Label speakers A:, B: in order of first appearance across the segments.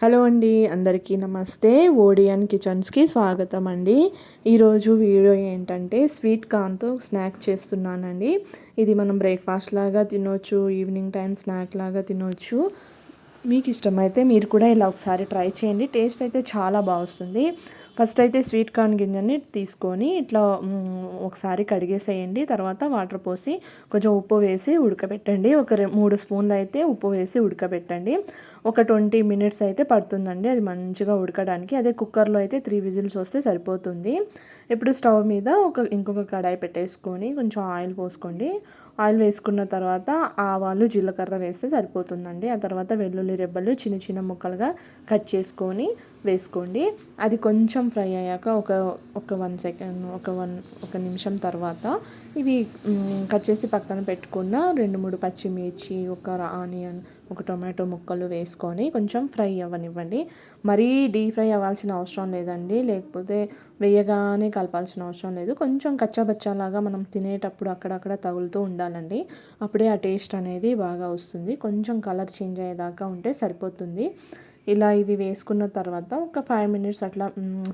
A: Hello అండి, అందరికీ నమస్తే. ఓడియన్ కిచెన్స్కి స్వాగతం అండి. ఈరోజు వీడియో ఏంటంటే స్వీట్ కార్న్తో స్నాక్ చేస్తున్నానండి. ఇది మనం బ్రేక్ఫాస్ట్ లాగా తినొచ్చు, ఈవినింగ్ టైం స్నాక్ లాగా తినొచ్చు. మీకు ఇష్టమైతే మీరు కూడా ఇలా ఒకసారి ట్రై చేయండి. టేస్ట్ అయితే చాలా బాగా వస్తుంది. ఫస్ట్ అయితే స్వీట్ కార్న్ గింజని తీసుకొని ఇట్లా ఒకసారి కడిగేసేయండి. తర్వాత వాటర్ పోసి కొంచెం ఉప్పు వేసి ఉడకబెట్టండి. ఒక 3 స్పూన్లు అయితే ఉప్పు వేసి ఉడకబెట్టండి. ఒక 20 మినిట్స్ అయితే పడుతుందండి అది మంచిగా ఉడకడానికి. అదే కుక్కర్లో అయితే 3 విజిల్స్ వస్తే సరిపోతుంది. ఇప్పుడు స్టవ్ మీద ఇంకొక కడాయి పెట్టేసుకొని కొంచెం ఆయిల్ పోసుకోండి. ఆయిల్ వేసుకున్న తర్వాత ఆవాలు జీలకర్ర వేస్తే సరిపోతుందండి. ఆ తర్వాత వెల్లుల్లి రెబ్బలు చిన్న చిన్న ముక్కలుగా కట్ చేసుకొని వేసుకోండి. అది కొంచెం ఫ్రై అయ్యాక ఒక 1 సెకండ్ ఒక నిమిషం తర్వాత ఇవి కట్ చేసి పక్కన పెట్టుకున్న 2-3 పచ్చిమిర్చి, ఒక ఆనియన్, ఒక టొమాటో ముక్కలు వేసుకొని కొంచెం ఫ్రై అవ్వనివ్వండి. మరీ డీప్ ఫ్రై అవ్వాల్సిన అవసరం లేదండి, లేకపోతే వేయగానే కలపాల్సిన అవసరం లేదు. కొంచెం కచ్చాబచ్చాలాగా మనం తినేటప్పుడు అక్కడక్కడ తగులుతూ ఉండాలండి. అప్పుడే ఆ టేస్ట్ అనేది బాగా వస్తుంది. కొంచెం కలర్ చేంజ్ అయ్యేదాకా ఉంటే సరిపోతుంది. ఇలా ఇవి వేసుకున్న తర్వాత ఒక 5 మినిట్స్ అట్లా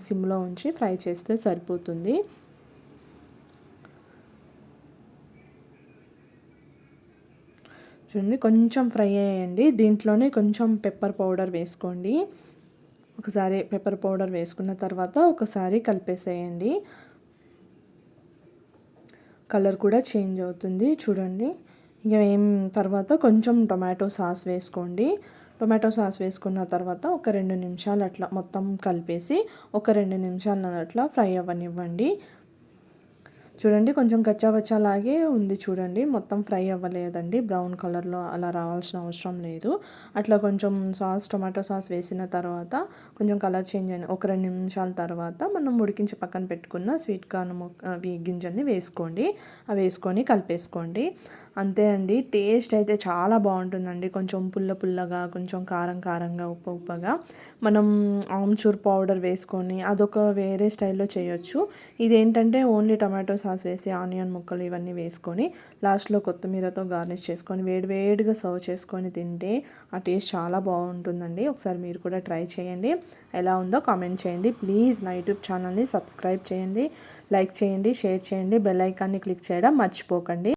A: సిమ్లో ఉంచి ఫ్రై చేస్తే సరిపోతుంది. చూడండి, కొంచెం ఫ్రై అయ్యండి. దీంట్లోనే కొంచెం పెప్పర్ పౌడర్ వేసుకోండి. ఒకసారి పెప్పర్ పౌడర్ వేసుకున్న తర్వాత ఒకసారి కలిపేసేయండి. కలర్ కూడా చేంజ్ అవుతుంది చూడండి. ఇక తర్వాత కొంచెం టొమాటో సాస్ వేసుకోండి. టొమాటో సాస్ వేసుకున్న తర్వాత ఒక 2 నిమిషాలు అట్లా మొత్తం కలిపేసి ఒక 2 నిమిషాలు అట్లా ఫ్రై అవ్వనివ్వండి. చూడండి, కొంచెం కచ్చాబచ్చాలాగే ఉంది చూడండి, మొత్తం ఫ్రై అవ్వలేదండి. బ్రౌన్ కలర్లో అలా రావాల్సిన అవసరం లేదు. అట్లా కొంచెం టొమాటో సాస్ వేసిన తర్వాత కొంచెం కలర్ చేంజ్ అయిన ఒక 2 నిమిషాల తర్వాత మనం ఉడికించి పక్కన పెట్టుకున్న స్వీట్ కార్న్ గింజల్ని వేసుకోండి. అవి వేసుకొని కలిపేసుకోండి. అంతే అండి. టేస్ట్ అయితే చాలా బాగుంటుందండి. కొంచెం పుల్ల పుల్లగా, కొంచెం కారం కారంగా, ఉప్పు ఉప్పగా. మనం ఆమ్చూర్ పౌడర్ వేసుకొని అదొక వేరే స్టైల్లో చేయొచ్చు. ఇదేంటంటే ఓన్లీ టమాటో సాస్ వేసి ఆనియన్ ముక్కలు ఇవన్నీ వేసుకొని లాస్ట్లో కొత్తిమీరతో గార్నిష్ చేసుకొని వేడివేడిగా సర్వ్ చేసుకొని తింటే ఆ టేస్ట్ చాలా బాగుంటుందండి. ఒకసారి మీరు కూడా ట్రై చేయండి. ఎలా ఉందో కామెంట్ చేయండి. ప్లీజ్ నా యూట్యూబ్ ఛానల్ని సబ్స్క్రైబ్ చేయండి, లైక్ చేయండి, షేర్ చేయండి, బెల్ ఐకాన్ని క్లిక్ చేయడం మర్చిపోకండి.